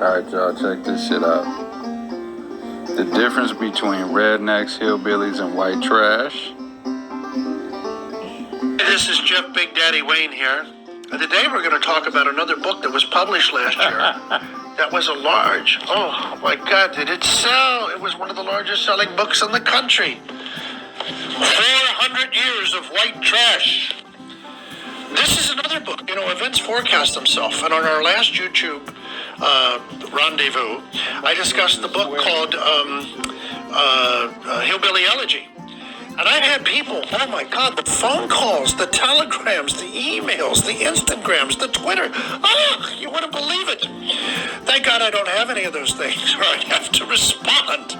Alright, y'all, check this shit out. The difference between rednecks, hillbillies, and white trash. This is Jeff Big Daddy Wayne here. And today we're going to talk about another book that was published last year. That was oh my God, did it sell? It was one of the largest selling books in the country. 400 Years of White Trash. This is another book. You know, events forecast themselves. And on our last YouTube rendezvous, I discussed the book called Hillbilly Elegy. And I've had people, oh my God, the phone calls, the telegrams, the emails, the Instagrams, the Twitter. You wouldn't believe it. Thank God I don't have any of those things, or I'd have to respond.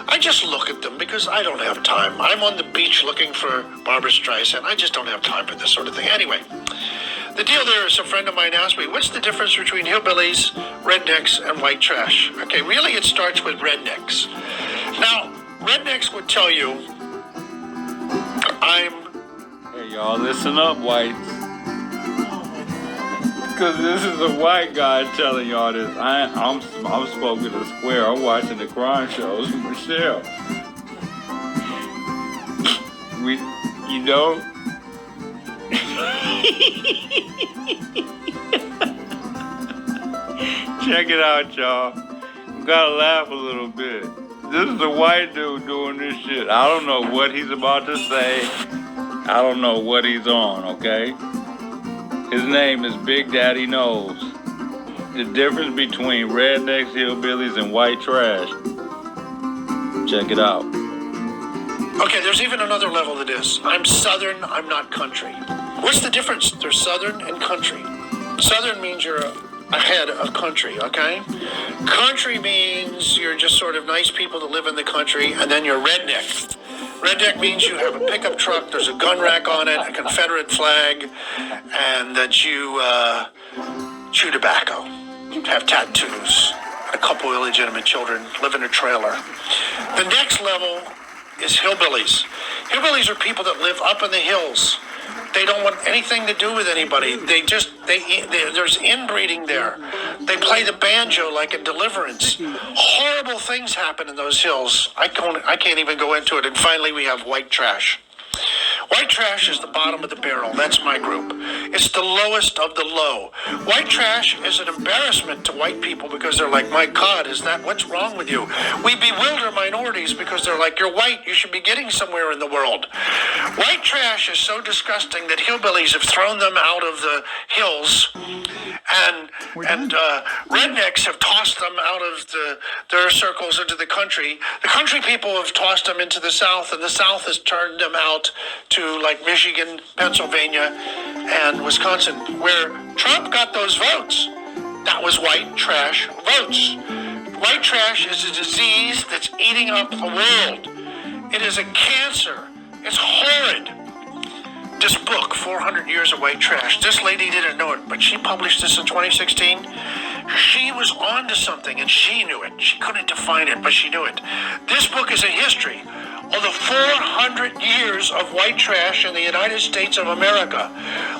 I just look at them because I don't have time. I'm on the beach looking for Barbra Streisand. I just don't have time for this sort of thing. Anyway, the deal there is a friend of mine asked me, what's the difference between hillbillies, rednecks, and white trash? Okay, really it starts with rednecks. Now, rednecks would tell you, Hey, y'all, listen up, whites. Because this is a white guy telling y'all this. I'm smoking a square. I'm watching the crime shows with Michelle. You know? Check it out, y'all. You gotta laugh a little bit. This is a white dude doing this shit. I don't know what he's about to say. I don't know what he's on, okay? His name is Big Daddy Knows. The difference between rednecks, hillbillies, and white trash. Check it out. Okay, there's even another level to this. I'm Southern, I'm not country. What's the difference? There's Southern and country. Southern means you're ahead of country, okay? Country means you're just sort of nice people that live in the country, and then you're redneck. Redneck means you have a pickup truck, there's a gun rack on it, a Confederate flag, and that you chew tobacco, have tattoos, and a couple illegitimate children, live in a trailer. The next level is hillbillies. Hillbillies are people that live up in the hills. They don't want anything to do with anybody. There's inbreeding there. They play the banjo like in Deliverance. Horrible things happen in those hills. I can't even go into it. And finally, we have white trash. White trash is the bottom of the barrel. That's my group. It's the lowest of the low. White trash is an embarrassment to white people because they're like, my God, what's wrong with you? We bewilder minorities because they're like, you're white, you should be getting somewhere in the world. White trash is so disgusting that hillbillies have thrown them out of the hills and rednecks have tossed them out of their circles into the country. The country people have tossed them into the South, and the South has turned them out to like Michigan, Pennsylvania, and Wisconsin, where Trump got those votes. That was white trash votes. White trash is a disease that's eating up the world. It is a cancer. It's horrid. This book, 400 Years of White Trash, this lady didn't know it, but she published this in 2016. She was onto something, and she knew it. She couldn't define it, but she knew it. This book is a history of the 400 years of white trash in the United States of America,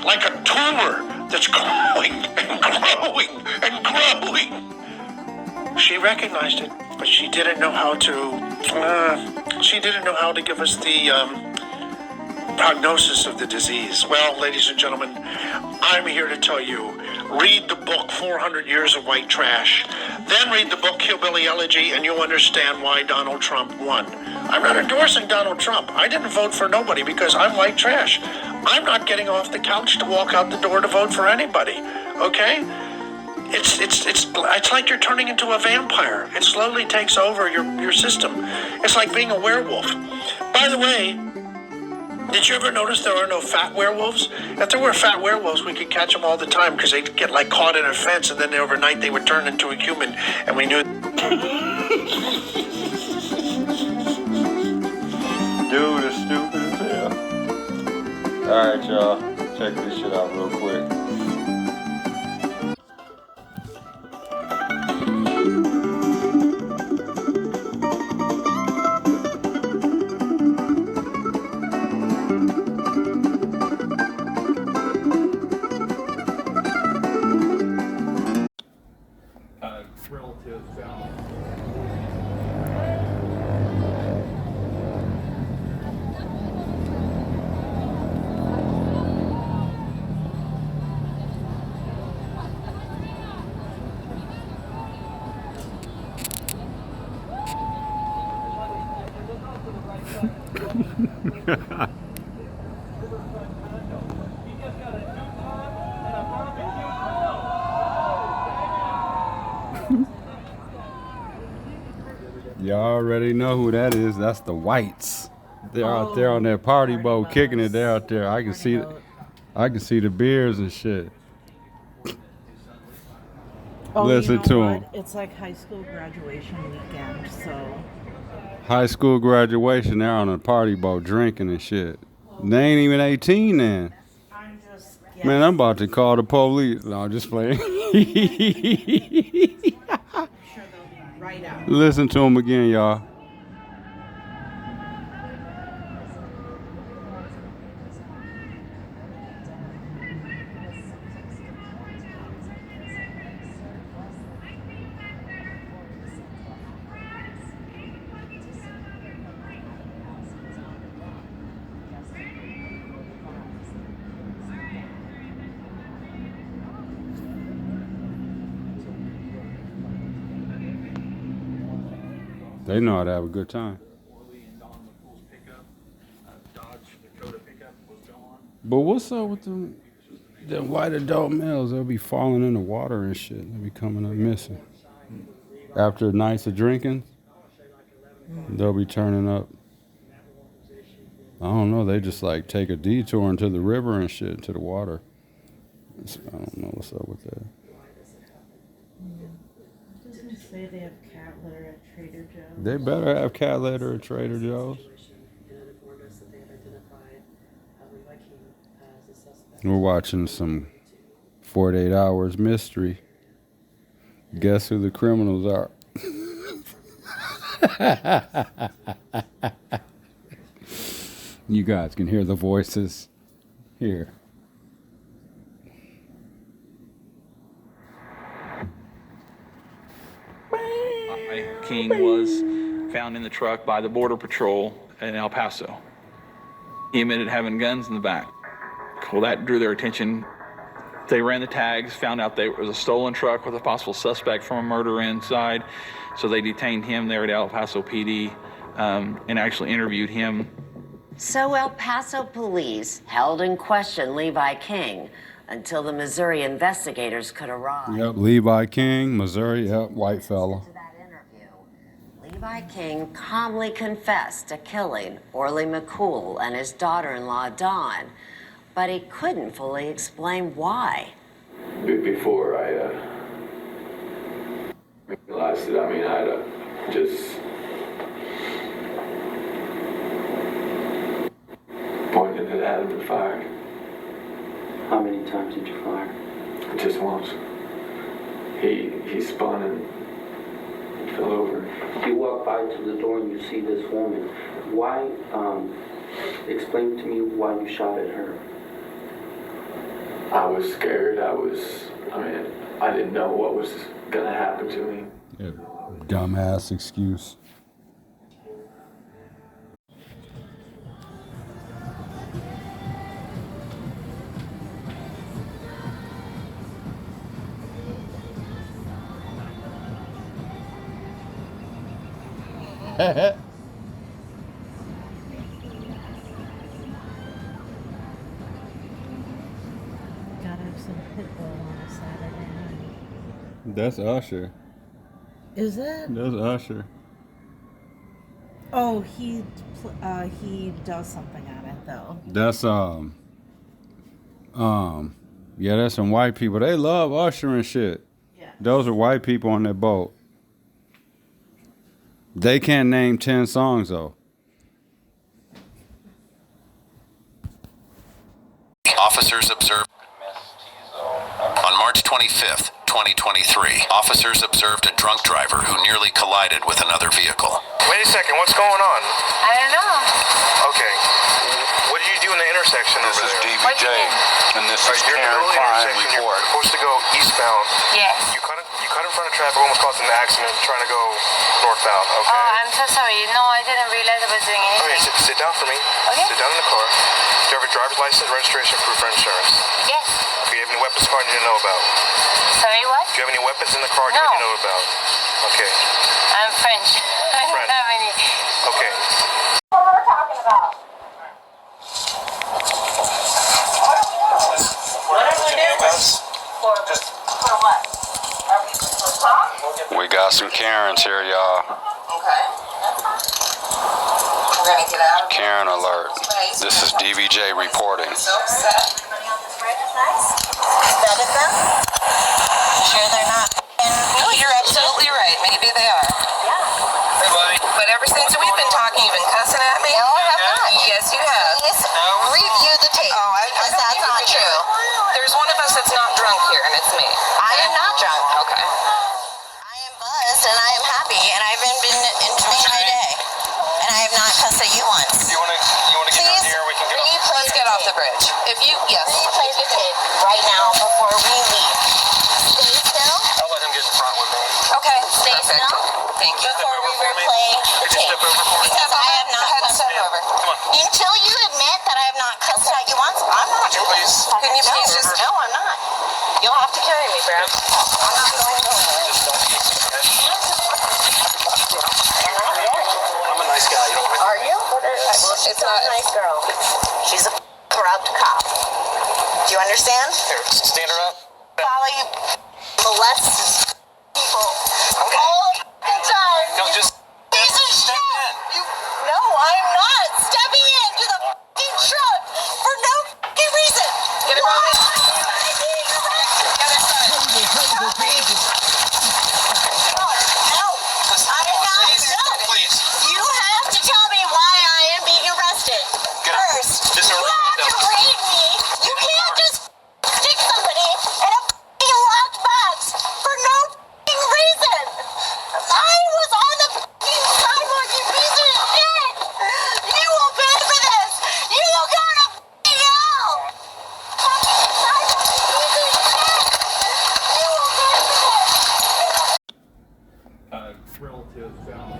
like a tumor that's growing and growing and growing. She recognized it, but she didn't know how to give us the prognosis of the disease. Well, ladies and gentlemen, I'm here to tell you, read the book 400 Years of White Trash, then read the book Hillbilly Elegy, and you'll understand why Donald Trump won. I'm not endorsing Donald Trump. I didn't vote for nobody because I'm white trash. I'm not getting off the couch to walk out the door to vote for anybody, okay? It's like you're turning into a vampire. It slowly takes over your system. It's like being a werewolf. By the way, did you ever notice there are no fat werewolves? If there were fat werewolves, we could catch them all the time because they'd get like caught in a fence, and then overnight they would turn into a human, and we knew. Dude is stupid as hell. Alright, y'all. Check this shit out real quick. Real Y'all already know who that is. That's the Whites. They're out there on that party boat kicking it. They're out there. I can see the beers and shit. Oh, Listen you know to what? them. It's like high school graduation weekend, so. High school graduation, they're on a party boat drinking and shit. They ain't even 18 then. I'm just guessing. Man, I'm about to call the police. No, I'm just playing. I'm sure they'll be right out. Listen to them again, y'all. They know how to have a good time. But what's up with them white adult males? They'll be falling in the water and shit. They'll be coming up missing. After nights of drinking, they'll be turning up. I don't know. They just like take a detour into the river and shit, to the water. I don't know what's up with that. Doesn't it say they have cat litter at Trader Joe's? They better have cat litter at Trader Joe's. We're watching some 48 Hours mystery. Guess who the criminals are? You guys can hear the voices here. King was found in the truck by the Border Patrol in El Paso. He admitted having guns in the back. Well, that drew their attention. They ran the tags, found out there was a stolen truck with a possible suspect from a murder inside. So they detained him there at El Paso PD and actually interviewed him. So El Paso police held in question Levi King until the Missouri investigators could arrive. Yep, Levi King, Missouri, yep, white fella. To that interview, Levi King calmly confessed to killing Orly McCool and his daughter-in-law Dawn, but he couldn't fully explain why. Before I realized it, I mean, I'd just pointed it at him and fired. How many times did you fire? Just once. He spun and fell over. You walk by to the door and you see this woman. Why, explain to me why you shot at her. I was scared. I didn't know what was gonna happen to me. Yeah, dumbass excuse. Gotta have some Pitbull on a Saturday night. That's Usher. Is it? That's Usher. Oh, he does something on it though. That's yeah, that's some white people. They love Usher and shit. Yeah. Those are white people on that boat. They can't name 10 songs though. Officers observed on March 25th, 2023. Officers observed a drunk driver who nearly collided with another vehicle. Wait a second, what's going on? I don't know. Okay. What did you do in the intersection over there? What do you mean? and this You're in the middle of the intersection. You're supposed to go eastbound. Yes. You cut in front of traffic, almost caused an accident trying to go northbound, okay? Oh, I'm so sorry. No, I didn't realize I was doing Okay, anything. sit down for me. Okay. Sit down in the car. Do you have a driver's license, registration, proof of insurance? Yes. Do you have any weapons in the car you didn't know about? Sorry, what? Do you have any weapons in the car you No. didn't know about? Okay. I'm French. I don't have any. Okay. What we're talking about? What are we doing? For what? Are we supposed to talk? We got some Karens here, y'all. Okay. gonna get out of it. Karen alert. This is DVJ reporting. So upset. Vetted them? You sure they're not? No, you're absolutely right. Maybe they are. Yeah. Hey, buddy. But ever since we've been talking, you've been cussing at me? No, I have not. Yes, you have. Please review the tape. Oh, because that's not true. There's one of us that's not drunk here, and it's me. I am not drunk. Okay. I am buzzed, and I am happy, and I've been enjoying my day. And I have not cussed at you once. You wanna get down here? We can get off. Let's get off the bridge. If you, yes. Replay the tape right now before we leave. Stay still. I'll let him get in front with me. Okay, stay still. Thank you. Before we replay the tape. Step over for me. Because I have not cussed you over. Come on. Until you admit that I have not cussed at you once, I'm not. Would you please? Can you please just? No, I'm not. You'll have to carry me, Brad. I'm not going nowhere. Just don't keep it, okay? I'm a nice guy. You don't Are you? It's not a nice girl. She's a corrupt cop. Do you understand? Here, stand her up. Probably molests people all the time. No, just Piece of step shit. in. No, I'm not stepping into the fucking truck for no fucking reason. Get it wrong. Please. You have to tell me why I am being arrested. First, Just you have to read me. You can't just stick somebody in a fucking locked box for no fucking reason. I was on the fucking sidewalk, you piece of shit. You will pay for this. You will go to fucking hell. Fucking sidewalk, you piece of shit. You will pay for this. Relative found.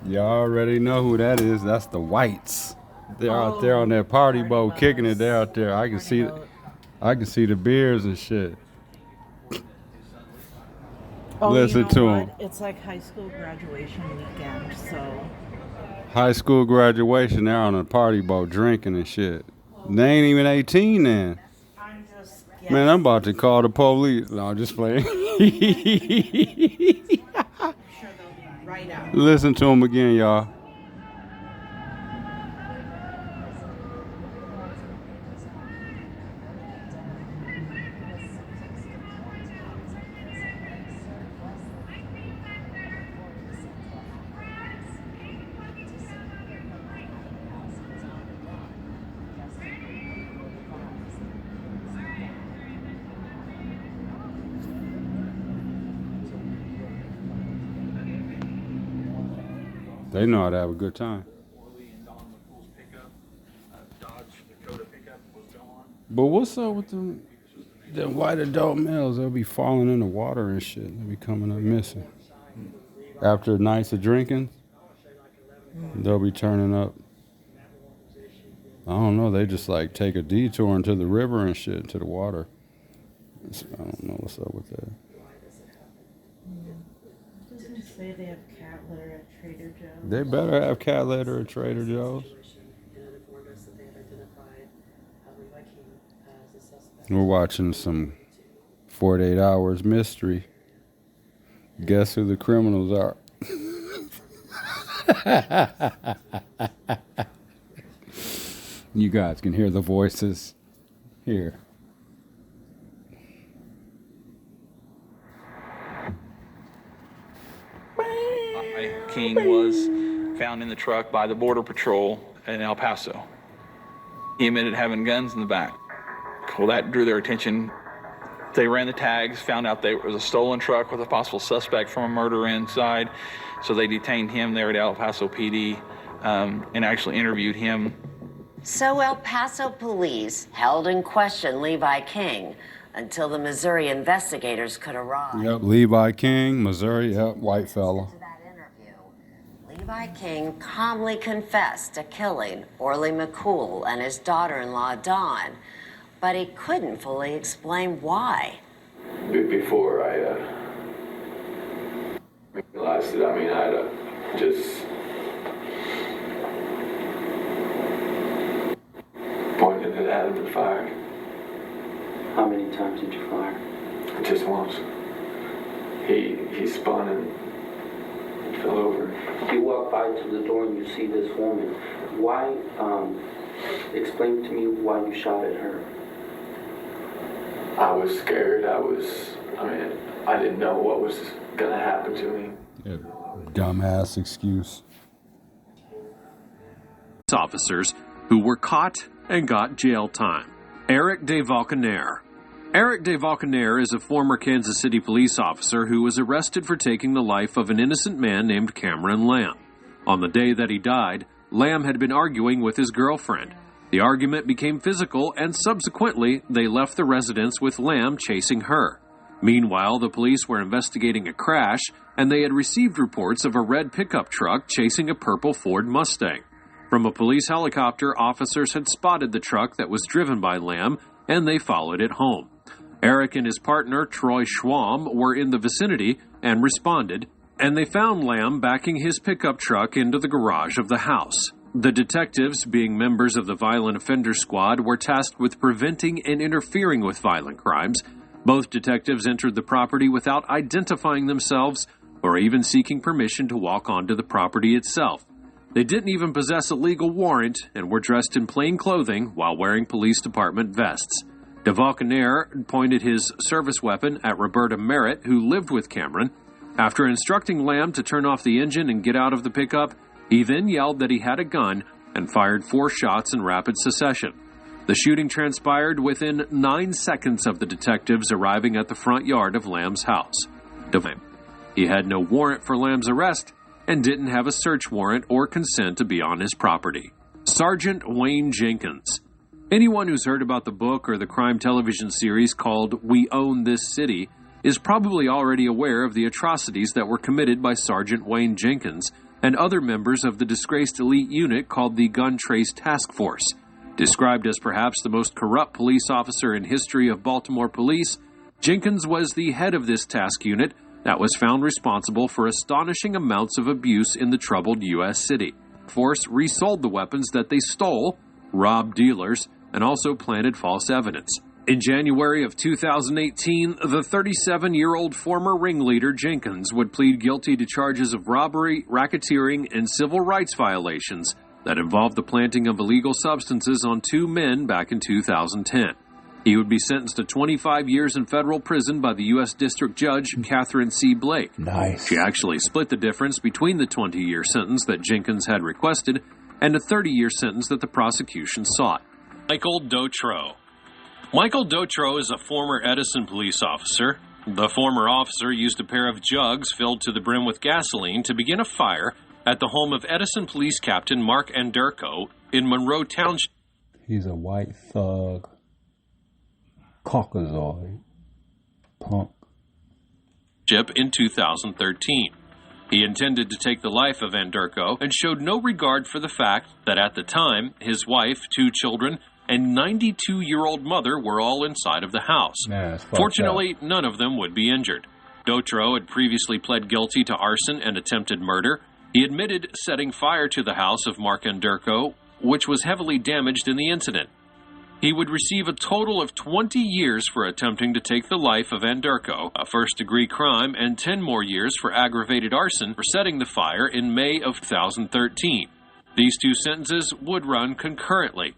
Y'all already know who that is. That's the whites. They're out there on that party boat kicking it. They're out there. I can see the beers and shit. Listen you know to what? 'em. It's like high school graduation weekend, so High school graduation, they're on a party boat drinking and shit. They ain't even 18 then. I'm just Man, I'm about to call the police. No, I'm just playing. sure they'll be right out. Listen to them again, y'all. They know how to have a good time. But what's up with them white adult males? They'll be falling in the water and shit. They'll be coming up missing. After nights of drinking, they'll be turning up. I don't know. They just like take a detour into the river and shit, to the water. I don't know what's up with that. Doesn't it say they have cat litter at Trader Joe's? They better have cat litter at Trader Joe's. We're watching some 48 Hours mystery. Guess who the criminals are? You guys can hear the voices here. King was found in the truck by the Border Patrol in El Paso. He admitted having guns in the back. Well, that drew their attention. They ran the tags, found out there was a stolen truck with a possible suspect from a murder inside. So they detained him there at El Paso PD and actually interviewed him. So El Paso police held in question Levi King until the Missouri investigators could arrive. Yep, Levi King, Missouri, yep, white fella. To that interview, Levi King calmly confessed to killing Orly McCool and his daughter-in-law, Dawn, but he couldn't fully explain why. Before I realized it, I mean, I just pointed it at him and fired. How many times did you fire? Just once. He spun and fell over. You walk by to the door and you see this woman. Why, explain to me why you shot at her. I was scared. I didn't know what was going to happen to me. Yeah, dumbass excuse. Officers who were caught and got jail time. Eric DeValconaire. Eric DeValconaire is a former Kansas City police officer who was arrested for taking the life of an innocent man named Cameron Lamb. On the day that he died, Lamb had been arguing with his girlfriend. The argument became physical, and subsequently, they left the residence with Lamb chasing her. Meanwhile, the police were investigating a crash, and they had received reports of a red pickup truck chasing a purple Ford Mustang. From a police helicopter, officers had spotted the truck that was driven by Lamb, and they followed it home. Eric and his partner, Troy Schwam, were in the vicinity and responded, and they found Lamb backing his pickup truck into the garage of the house. The detectives, being members of the Violent Offender Squad, were tasked with preventing and interfering with violent crimes. Both detectives entered the property without identifying themselves or even seeking permission to walk onto the property itself. They didn't even possess a legal warrant and were dressed in plain clothing while wearing police department vests. DeValconaire pointed his service weapon at Roberta Merritt, who lived with Cameron. After instructing Lamb to turn off the engine and get out of the pickup, he then yelled that he had a gun and fired 4 shots in rapid succession. The shooting transpired within 9 seconds of the detectives arriving at the front yard of Lamb's house. He had no warrant for Lamb's arrest and didn't have a search warrant or consent to be on his property. Sergeant Wayne Jenkins. Anyone who's heard about the book or the crime television series called We Own This City is probably already aware of the atrocities that were committed by Sergeant Wayne Jenkins and other members of the disgraced elite unit called the Gun Trace Task Force. Described as perhaps the most corrupt police officer in history of Baltimore police, Jenkins was the head of this task unit that was found responsible for astonishing amounts of abuse in the troubled U.S. city. The force resold the weapons that they stole, robbed dealers, and also planted false evidence. In January of 2018, the 37-year-old former ringleader Jenkins would plead guilty to charges of robbery, racketeering, and civil rights violations that involved the planting of illegal substances on 2 men back in 2010. He would be sentenced to 25 years in federal prison by the U.S. District Judge Catherine C. Blake. Nice. She actually split the difference between the 20-year sentence that Jenkins had requested and a 30-year sentence that the prosecution sought. Michael Dotreau. Michael Dotreau is a former Edison police officer. The former officer used a pair of jugs filled to the brim with gasoline to begin a fire at the home of Edison Police Captain Mark Anderko in Monroe Township. He's a white thug. Caucasoid. Punk. In 2013. He intended to take the life of Anderko and showed no regard for the fact that at the time, his wife, 2 children, and 92-year-old mother were all inside of the house. Fortunately, none of them would be injured. Dotreau had previously pled guilty to arson and attempted murder. He admitted setting fire to the house of Mark Anderko, which was heavily damaged in the incident. He would receive a total of 20 years for attempting to take the life of Anderko, a first-degree crime, and 10 more years for aggravated arson for setting the fire in May of 2013. These 2 sentences would run concurrently.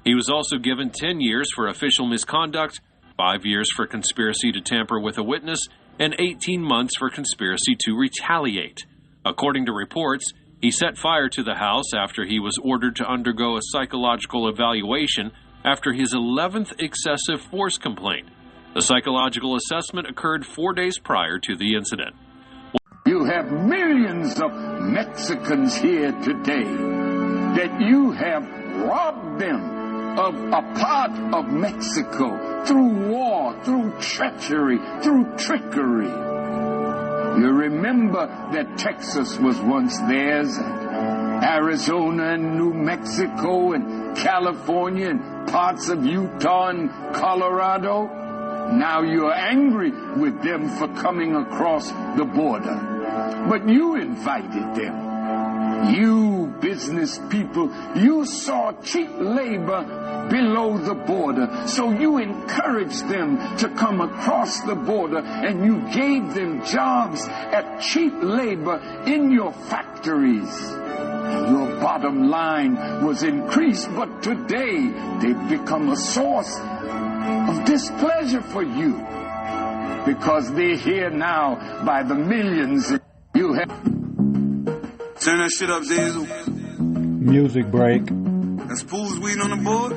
He was also given 10 years for official misconduct, 5 years for conspiracy to tamper with a witness, and 18 months for conspiracy to retaliate. According to reports, he set fire to the house after he was ordered to undergo a psychological evaluation after his 11th excessive force complaint. The psychological assessment occurred 4 days prior to the incident. You have millions of Mexicans here today that you have robbed them of a part of Mexico through war, through treachery, through trickery. You remember that Texas was once theirs, and Arizona and New Mexico and California and parts of Utah and Colorado. Now you're angry with them for coming across the border. But you invited them. You business people, you saw cheap labor below the border, so you encouraged them to come across the border, and you gave them jobs at cheap labor in your factories. Your bottom line was increased, but today they've become a source of displeasure for you, because they're here now by the millions. You have... Turn that shit up, Zazel. Music break. That's Pool's weed on the board.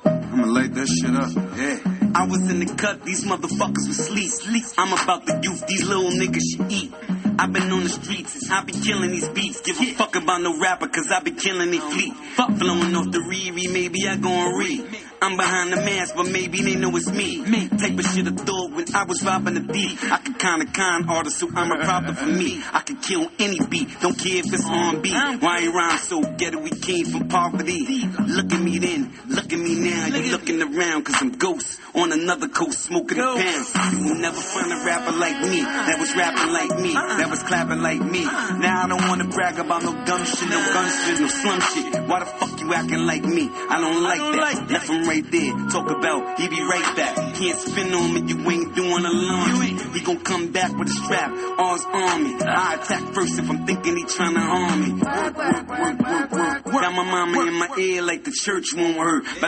I'ma light that shit up. Yeah. I was in the cut, these motherfuckers was sleep. I'm about the youth, these little niggas should eat. I've been on the streets, I be killing these beats. Give a fuck about no rapper, cause I be killing they fleet. Fuck flowing off the Riri, maybe I gon' read. I'm behind the mask, but maybe they know it's me. Type of shit I thought when I was robbing the beat. I could con artist, so I'm a problem for me. I could kill any beat, don't care if it's on beat. Why you rhyme so ghetto, we came from poverty. Look at me then, look at me now. You looking around, cause I'm ghost on another coast, smoking a pound. You will never find a rapper like me, that was rapping like me, that was clapping like me. Now I don't wanna brag about no dumb shit, no gun shit, no slum shit. Why the fuck you acting like me? I don't like that. Left him right there, talk about, he be right back. Can't spin on me, you ain't doing a launch. He gon' come back with a strap, all's on me. I attack first if I'm thinking he tryna harm me. Work. Got my mama in my ear like the church won't hurt.